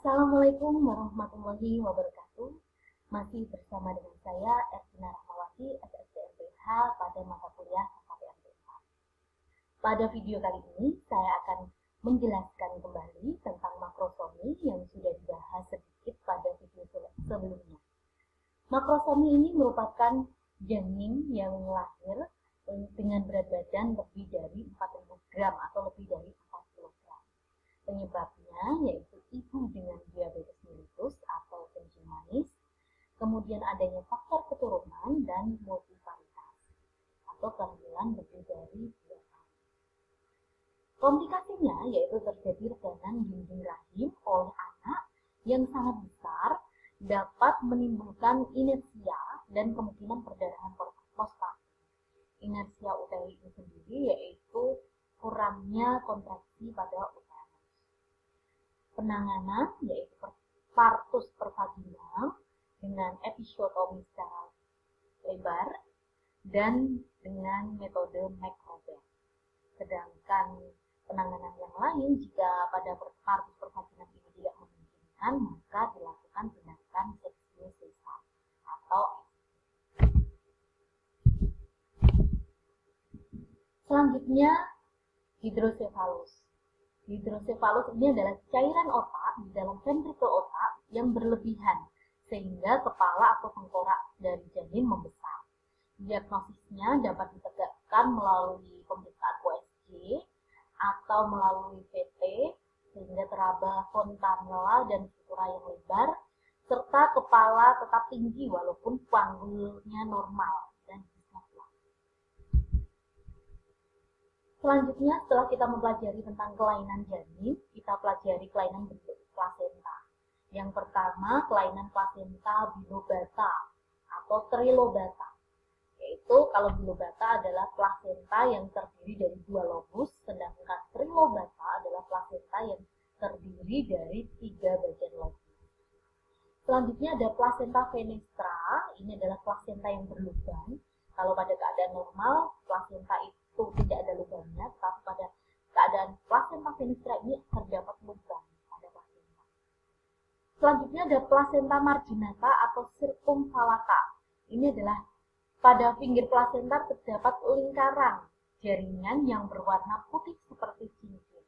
Assalamualaikum warahmatullahi wabarakatuh. Masih bersama dengan saya Ervina Rahmawati, SSDMPH pada mata kuliah KKPMPH. Pada video kali ini saya akan menjelaskan kembali tentang makrosomi yang sudah dibahas sedikit pada video sebelumnya. Makrosomi ini merupakan janin yang lahir dengan berat badan lebih dari 4.000 gram atau lebih dari 4 kg. Penyebabnya yaitu ibu dengan diabetes mellitus atau kencing manis, kemudian adanya faktor keturunan dan multivaritas atau kehamilan lebih dari 2 tahun. Komplikasinya yaitu terjadi reganan dinding rahim oleh anak yang sangat besar, dapat menimbulkan inersia dan kemungkinan perdarahan prostata. Inersia uteri ini sendiri yaitu kurangnya kontraksi pada uterus. Penanganan yaitu partus per vaginal dengan episiotomi secara lebar dan dengan metode Macrobert. Sedangkan penanganan yang lain jika pada partus per vaginal ini tidak memungkinkan, maka dilakukan tindakan seksio sesar atau selanjutnya hidrosefalus. Hidrosefalus ini adalah cairan otak di dalam ventrikel otak yang berlebihan sehingga kepala atau tengkorak dari janin membesar. Diagnosisnya dapat ditegakkan melalui pemeriksaan USG atau melalui PT sehingga teraba fontanella dan struktura yang lebar serta kepala tetap tinggi walaupun panggulnya normal. Selanjutnya, setelah kita mempelajari tentang kelainan janin, kita pelajari kelainan bentuk plasenta. Yang pertama, kelainan plasenta bilobata atau trilobata. Yaitu kalau bilobata adalah plasenta yang terdiri dari 2 lobus, sedangkan trilobata adalah plasenta yang terdiri dari 3 bagian lobus. Selanjutnya ada plasenta fenestra, ini adalah plasenta yang berlubang. Kalau pada keadaan normal, plasenta itu tidak ada lubangnya, tapi pada keadaan plasenta fenestra ini terdapat lubang pada plasenta. Selanjutnya ada plasenta marginata atau circumvallata. Ini adalah pada pinggir plasenta terdapat lingkaran jaringan yang berwarna putih seperti cincin.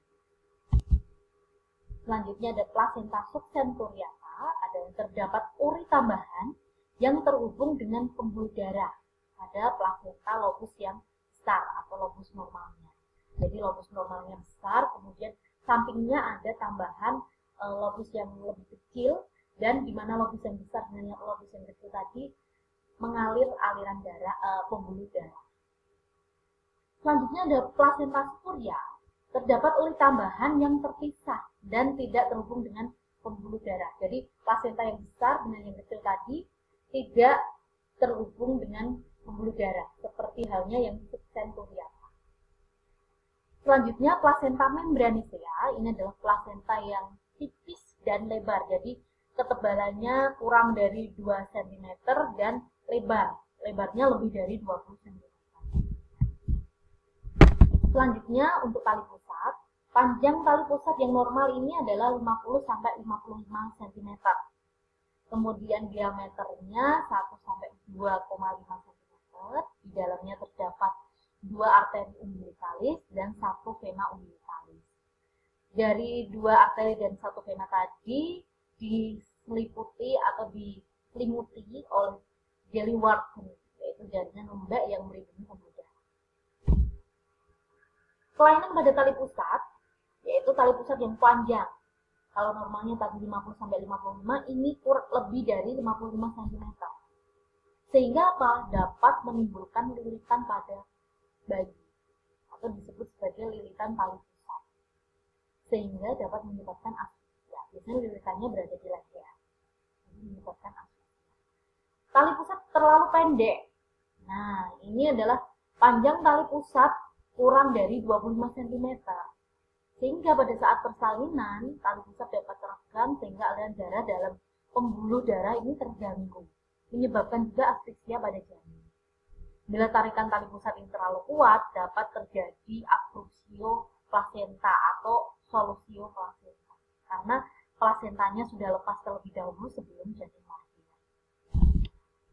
Selanjutnya ada plasenta subcenturiata, ada yang terdapat uri tambahan yang terhubung dengan pembuluh darah pada plasenta lobus yang besar atau lobus normalnya. Jadi lobus normalnya besar, kemudian sampingnya ada tambahan lobus yang lebih kecil, dan di mana lobus yang besar dengan lobus yang kecil tadi mengalir aliran darah, pembuluh darah. Selanjutnya ada plasenta spuria, terdapat uli tambahan yang terpisah dan tidak terhubung dengan pembuluh darah. Jadi plasenta yang besar dengan yang kecil tadi tidak terhubung dengan pembuluh darah, seperti halnya yang subcenturiata. Selanjutnya plasenta membranisea, ini adalah plasenta yang tipis dan lebar, jadi ketebalannya kurang dari 2 cm dan lebarnya lebih dari 20 cm. Selanjutnya untuk tali pusat, panjang tali pusat yang normal ini adalah 50-55 cm. Kemudian diameternya 1-2,5 cm. Di dalamnya terdapat 2 arteri umbilikalis dan 1 vena umbilikalis. Dari 2 arteri dan 1 vena tadi diselimuti atau diselimuti oleh jelly-wart, yaitu jaringan lembek yang melindungi pembuluh darah. Kelainan pada tali pusat yaitu tali pusat yang panjang. Kalau normalnya tadi 50-55, ini lebih dari 55 cm. Sehingga apa? Dapat menimbulkan lilitan pada bayi atau disebut sebagai lilitan tali pusat. Sehingga dapat menyebabkan asfiksia. Biasanya lilitannya berada di leher. Jadi menyebabkan asfiksia. Tali pusat terlalu pendek. Nah, ini adalah panjang tali pusat kurang dari 25 cm. Sehingga pada saat persalinan, tali pusat dapat terekam sehingga aliran darah dalam pembuluh darah ini terganggu, menyebabkan juga asfiksia pada janin. Bila tarikan tali pusat ini terlalu kuat, dapat terjadi abduksio plasenta atau solusio plasenta. Karena plasentanya sudah lepas terlebih dahulu sebelum janin lahir.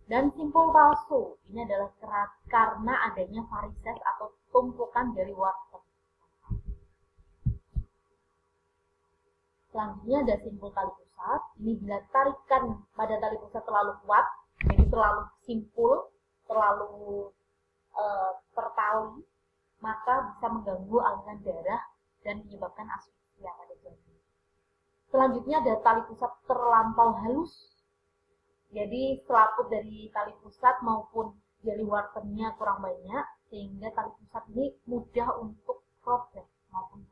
Dan simpul palsu, ini adalah karena adanya varises atau tumpukan dari Wharton. Selanjutnya ada simpul tali pusat. Ini bila tarikan pada tali pusat terlalu kuat, jadi terlalu simpul, terlalu tertali, maka bisa mengganggu aliran darah dan menyebabkan asfiksia pada janin. Selanjutnya ada tali pusat terlampau halus. Jadi selaput dari tali pusat maupun jari Whartonnya kurang banyak, sehingga tali pusat ini mudah untuk robek maupun.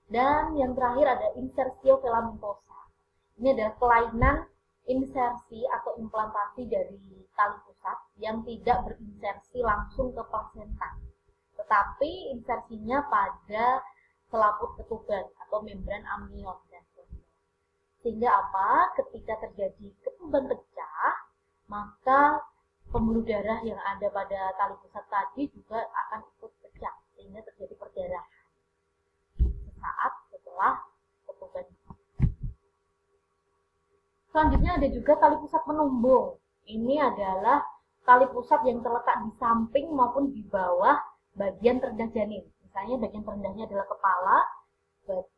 Dan yang terakhir ada insersio filamentosa. Ini adalah kelainan insersi atau implantasi dari tali pusat yang tidak berinsersi langsung ke plasenta, tetapi insersinya pada selaput ketuban atau membran amnion dan sebagainya. Sehingga apa? Ketika terjadi ketuban pecah, maka pembuluh darah yang ada pada tali pusat tadi juga akan ikut pecah, sehingga terjadi perdarahan sesaat setelah ketuban. Selanjutnya ada juga tali pusat menumbung. Ini adalah tali pusat yang terletak di samping maupun di bawah bagian terendah janin. Misalnya bagian terendahnya adalah kepala,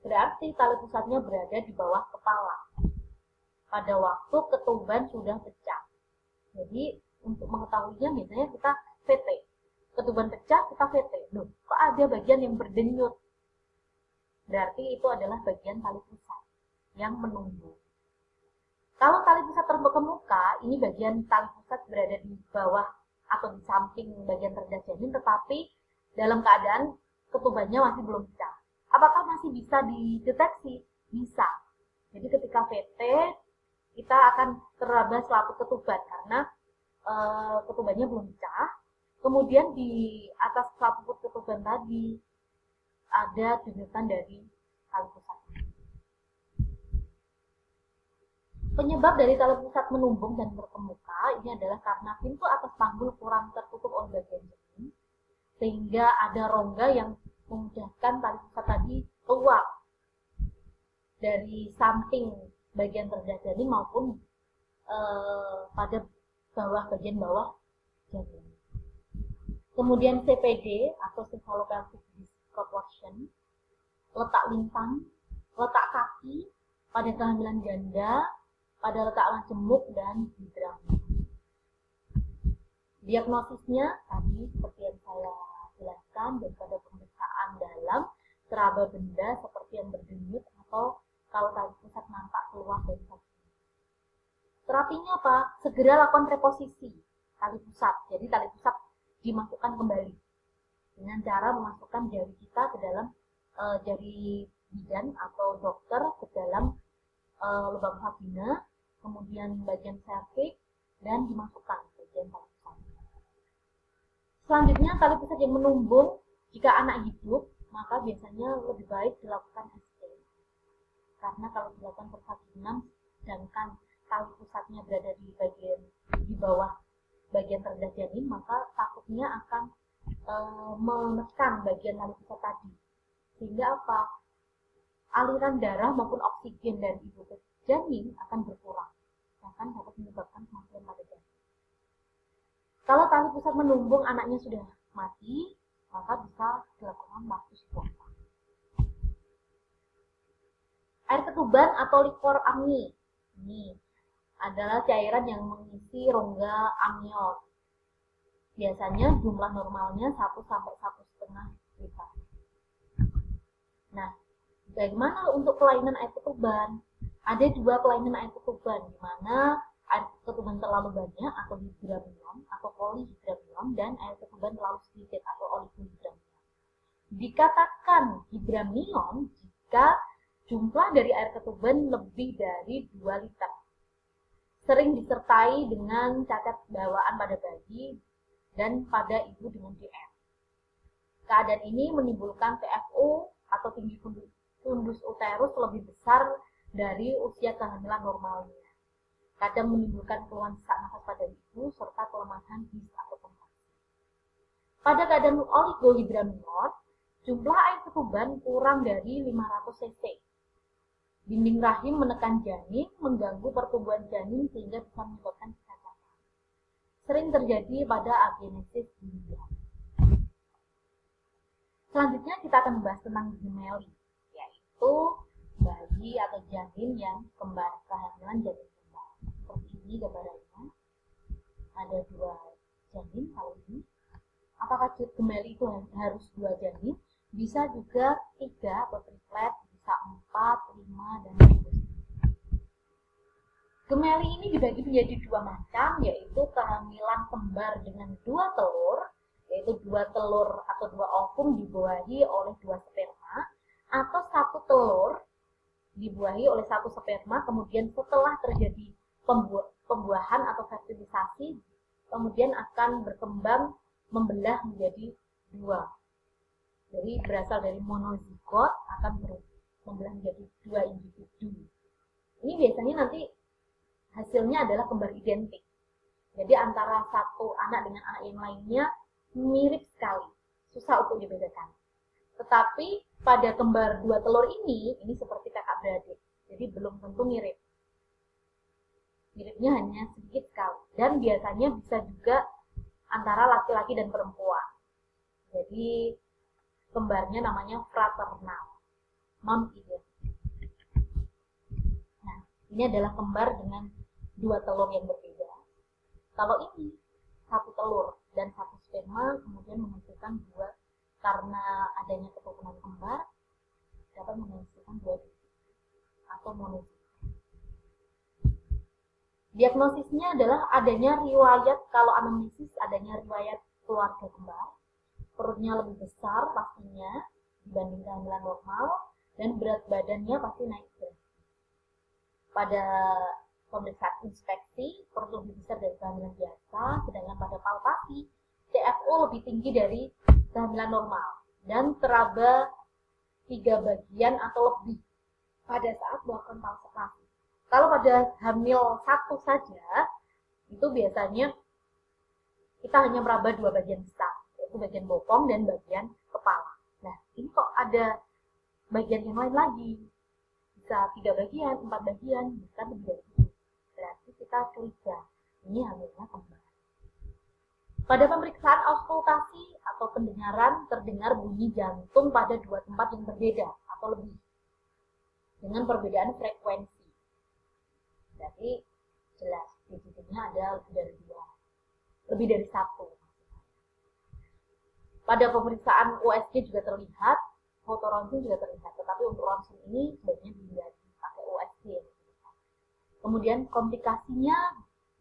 berarti tali pusatnya berada di bawah kepala pada waktu ketuban sudah pecah. Jadi untuk mengetahuinya biasanya kita VT. Ketuban pecah kita VT. Loh, kok ada bagian yang berdenyut? Berarti itu adalah bagian tali pusat yang menumbung. Kalau tali pusat terkemuka, ini bagian tali pusat berada di bawah atau di samping bagian terendah janin, tetapi dalam keadaan ketubannya masih belum pecah. Apakah masih bisa dideteksi? Bisa. Jadi ketika VT, kita akan teraba selaput ketuban karena ketubannya belum pecah. Kemudian di atas selaput ketuban tadi ada denyutan dari tali pusat. Penyebab dari tali pusat menumbung dan berkemuka ini adalah karena pintu atas panggul kurang tertutup oleh bagian janin, sehingga ada rongga yang memudahkan tali pusat tadi keluar dari samping bagian terendah janin maupun pada bagian bawah janin. Kemudian CPD atau cephalopelvic disproportion, letak lintang, letak kaki pada kehamilan janda, pada letak lacemuk dan hidrami. Diagnosisnya tadi seperti yang saya jelaskan, daripada pemeriksaan dalam seraba benda seperti yang berdenyut atau kalau tali pusat nampak keluar dari kaki. Terapinya apa? Segera lakukan reposisi tali pusat. Jadi tali pusat dimasukkan kembali dengan cara memasukkan jari kita ke dalam jari bidan atau dokter ke dalam lubang vagina, kemudian bagian serviks, dan dimasukkan bagian tali pusat. Selanjutnya tali pusat yang menumbung, jika anak hidup maka biasanya lebih baik dilakukan ST, karena kalau dilakukan perkawinan sedangkan tali pusatnya berada di bawah bagian terendah janin, maka takutnya akan menekan bagian tali pusat tadi, sehingga apa? Aliran darah maupun oksigen dari ibu ke janin akan berkurang, bahkan dapat menyebabkan kematian pada janin. Kalau tali pusat menumbung anaknya sudah mati, maka bisa dilakukan waktu puasa. Air ketuban atau likor amni, ini adalah cairan yang mengisi rongga amnion. Biasanya jumlah normalnya 1 sampai 1,5 liter. Nah, bagaimana untuk kelainan air ketuban? Ada 2 kelainan air ketuban, di mana air ketuban terlalu banyak atau hidramion atau polyhidramion, dan air ketuban terlalu sedikit atau oligohidramion. Dikatakan hidramion jika jumlah dari air ketuban lebih dari 2 liter. Sering disertai dengan cacat bawaan pada bayi dan pada ibu dengan DM. Keadaan ini menimbulkan TFU atau tinggi fundus uterus lebih besar dari usia kehamilan normalnya. Kadang menimbulkan keluhan sesak nafas pada ibu serta kelemahan his atau kontraksi. Pada keadaan oligohidramion, jumlah air ketuban kurang dari 500 cc dinding rahim menekan janin, mengganggu pertumbuhan janin sehingga bisa menyebabkan kecacatan. Sering terjadi pada agenesis ginjal. Selanjutnya kita akan membahas tentang gemeli, yaitu bayi atau janin yang kembar, kehamilan janin kembar. Seperti ini gambarannya, ada 2 janin kali ini. Apakah gemeli itu harus 2 janin? Bisa juga 3 atau triplet, bisa 4, 5, dan seterusnya. Gemeli ini dibagi menjadi 2 macam, yaitu kehamilan kembar dengan 2 telur, yaitu 2 telur atau 2 ovum dibuahi oleh 2 sperma, atau 1 telur dibuahi oleh 1 sperma, kemudian setelah terjadi pembuahan atau fertilisasi, kemudian akan berkembang membelah menjadi 2. Jadi berasal dari monozigot akan membelah menjadi 2 individu. Ini biasanya nanti hasilnya adalah kembar identik. Jadi antara satu anak dengan anak yang lainnya mirip sekali, susah untuk dibedakan. Tetapi pada kembar 2 telur ini seperti kakak beradik, jadi belum tentu mirip. Miripnya hanya sedikit sekali, dan biasanya bisa juga antara laki-laki dan perempuan. Jadi kembarnya namanya fraternal, non-identik. Nah, ini adalah kembar dengan 2 telur yang berbeda. Kalau ini 1 telur dan 1 sperma kemudian menghasilkan 2, karena adanya keturunan kembar dapat menghasilkan 2 atau monozigot. Diagnosisnya adalah adanya riwayat, kalau anamnesis adanya riwayat keluarga kembar, perutnya lebih besar pastinya dibanding kehamilan normal, dan berat badannya pasti naik drastis. Pada pemeriksaan inspeksi, perut lebih besar dari kehamilan biasa, sedangkan pada palpasi, CFO lebih tinggi dari kehamilan normal, dan teraba 3 bagian atau lebih pada saat melakukan palpasi. Kalau pada hamil 1 saja, itu biasanya kita hanya meraba 2 bagian besar, yaitu bagian bokong dan bagian kepala. Nah, ini kok ada bagian yang lain lagi, bisa 3 bagian, 4 bagian, bisa lebih dari itu. Berarti kita curiga, ini hamilnya kembar. Pada pemeriksaan auskultasi atau pendengaran, terdengar bunyi jantung pada 2 tempat yang berbeda atau lebih, dengan perbedaan frekuensi. Jadi jelas digitnya ada lebih dari 2, lebih dari 1. Pada pemeriksaan USG juga terlihat, foto ronsen juga terlihat, tetapi untuk ronsen ini sebaiknya dihindari pakai USG. Kemudian komplikasinya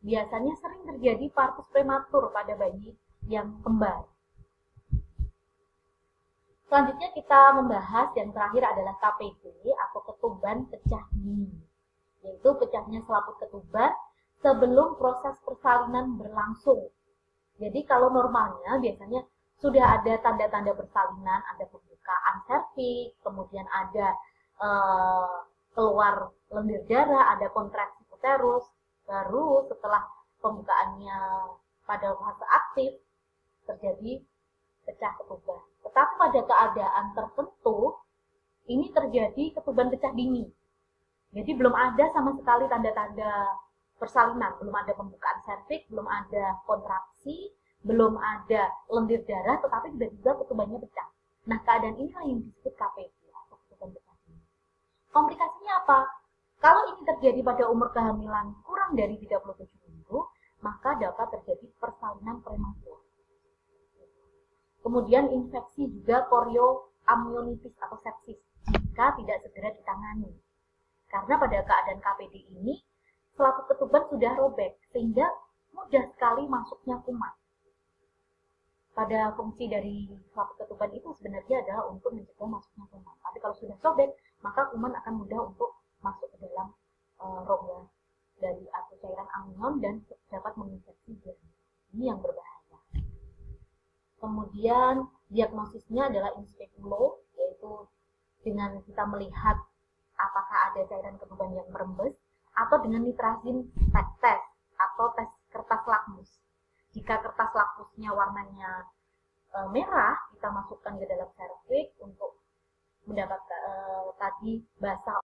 biasanya sering terjadi partus prematur pada bayi yang kembar. Selanjutnya kita membahas yang terakhir adalah KPD atau ketuban pecah dini, yaitu pecahnya selaput ketuban sebelum proses persalinan berlangsung. Jadi kalau normalnya biasanya sudah ada tanda-tanda persalinan, ada pembukaan serviks, kemudian ada keluar lendir darah, ada kontraksi uterus, baru setelah pembukaannya pada fase aktif terjadi pecah ketuban. Tetapi pada keadaan tertentu ini terjadi ketuban pecah dini. Jadi belum ada sama sekali tanda-tanda persalinan, belum ada pembukaan serviks, belum ada kontraksi, belum ada lendir darah, tetapi tiba-tiba ketubannya pecah. Nah, keadaan inilah yang disebut KPD atau ketuban pecah dini. Komplikasinya apa? Kalau ini terjadi pada umur kehamilan kurang dari 37 minggu, maka dapat terjadi persalinan prematur. Kemudian infeksi juga korioamnionitis atau sepsis jika tidak segera ditangani. Karena pada keadaan KPD ini, selaput ketuban sudah robek, sehingga mudah sekali masuknya kuman. Pada fungsi dari selaput ketuban itu sebenarnya adalah untuk mencegah masuknya kuman. Tapi kalau sudah sobek, maka kuman akan mudah untuk masuk ke dalam rongga dari atau cairan amnion dan dapat menginfeksi janin. Ini yang berbahaya. Kemudian diagnosisnya adalah in speculo, yaitu dengan kita melihat apakah ada cairan ketuban yang merembes, atau dengan nitrazin test atau tes kertas lakmus. Jika kertas lakmusnya warnanya merah, kita masukkan ke dalam serviks untuk mendapatkan tadi basal